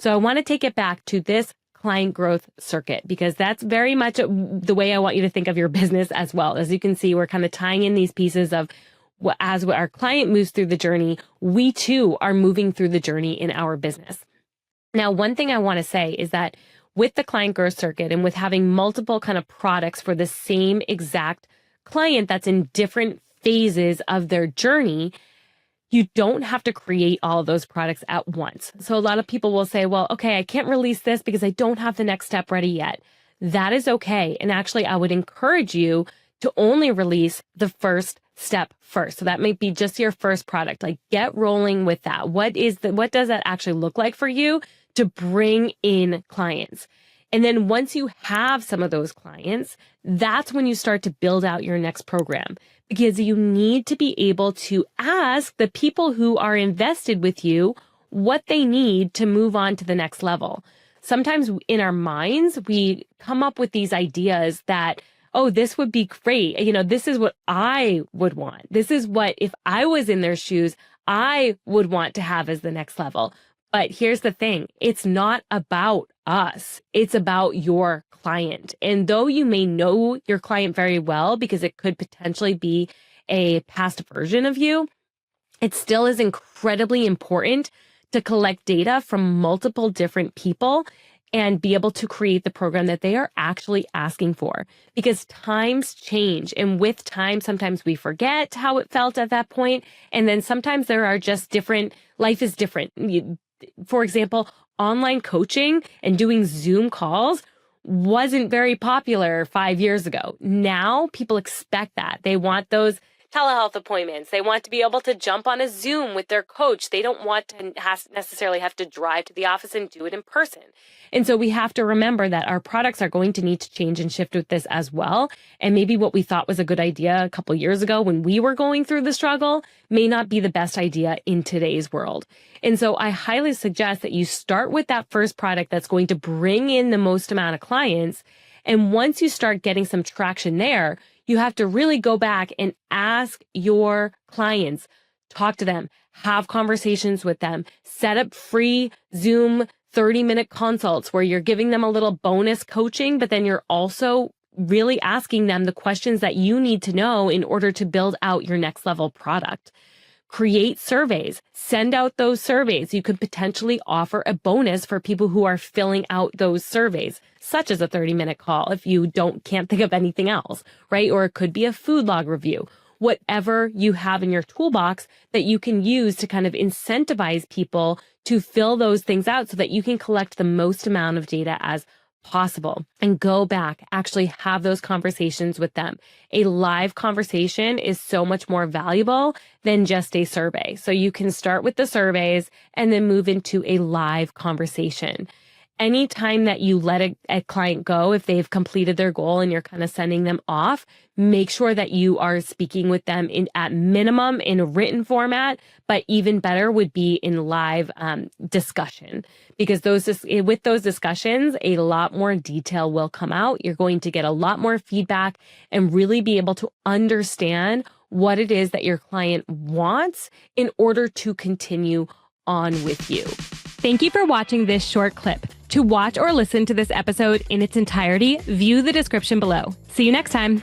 So I want to take it back to this client growth circuit, because that's very much the way I want you to think of your business as well. As you can see, we're kind of tying in these pieces of as our client moves through the journey, we too are moving through the journey in our business. Now, one thing I want to say is that with the client growth circuit and with having multiple kind of products for the same exact client that's in different phases of their journey, you don't have to create all of those products at once. So a lot of people will say, well, okay, I can't release this because I don't have the next step ready yet. That is okay. And actually, I would encourage you to only release the first step first. So that might be just your first product. Like, get rolling with that. What does that actually look like for you to bring in clients? And then once you have some of those clients, that's when you start to build out your next program, because you need to be able to ask the people who are invested with you what they need to move on to the next level. Sometimes in our minds, we come up with these ideas that, oh, this would be great. This is what I would want. This is what, if I was in their shoes, I would want to have as the next level. But here's the thing. It's not about us. It's about your client. And though you may know your client very well, because it could potentially be a past version of you, it still is incredibly important to collect data from multiple different people and be able to create the program that they are actually asking for, because times change. And with time, sometimes we forget how it felt at that point. And then sometimes there are just life is different. For example, online coaching and doing Zoom calls wasn't very popular 5 years ago. Now people expect that. They want those telehealth appointments. They want to be able to jump on a Zoom with their coach. They don't want to necessarily have to drive to the office and do it in person. And so we have to remember that our products are going to need to change and shift with this as well. And maybe what we thought was a good idea a couple years ago when we were going through the struggle may not be the best idea in today's world. And so I highly suggest that you start with that first product that's going to bring in the most amount of clients. And once you start getting some traction there, you have to really go back and ask your clients, talk to them, have conversations with them, set up free Zoom 30-minute consults where you're giving them a little bonus coaching, but then you're also really asking them the questions that you need to know in order to build out your next level product. Create surveys, send out those surveys. You could potentially offer a bonus for people who are filling out those surveys, such as a 30-minute call if you can't think of anything else, right? Or it could be a food log review, whatever you have in your toolbox that you can use to kind of incentivize people to fill those things out so that you can collect the most amount of data as possible and go back, actually have those conversations with them. A live conversation is so much more valuable than just a survey. So you can start with the surveys and then move into a live conversation. Anytime that you let a client go, if they've completed their goal and you're kind of sending them off, make sure that you are speaking with them at minimum in a written format, but even better would be in live discussion, because with those discussions, a lot more detail will come out. You're going to get a lot more feedback and really be able to understand what it is that your client wants in order to continue on with you. Thank you for watching this short clip. To watch or listen to this episode in its entirety, view the description below. See you next time.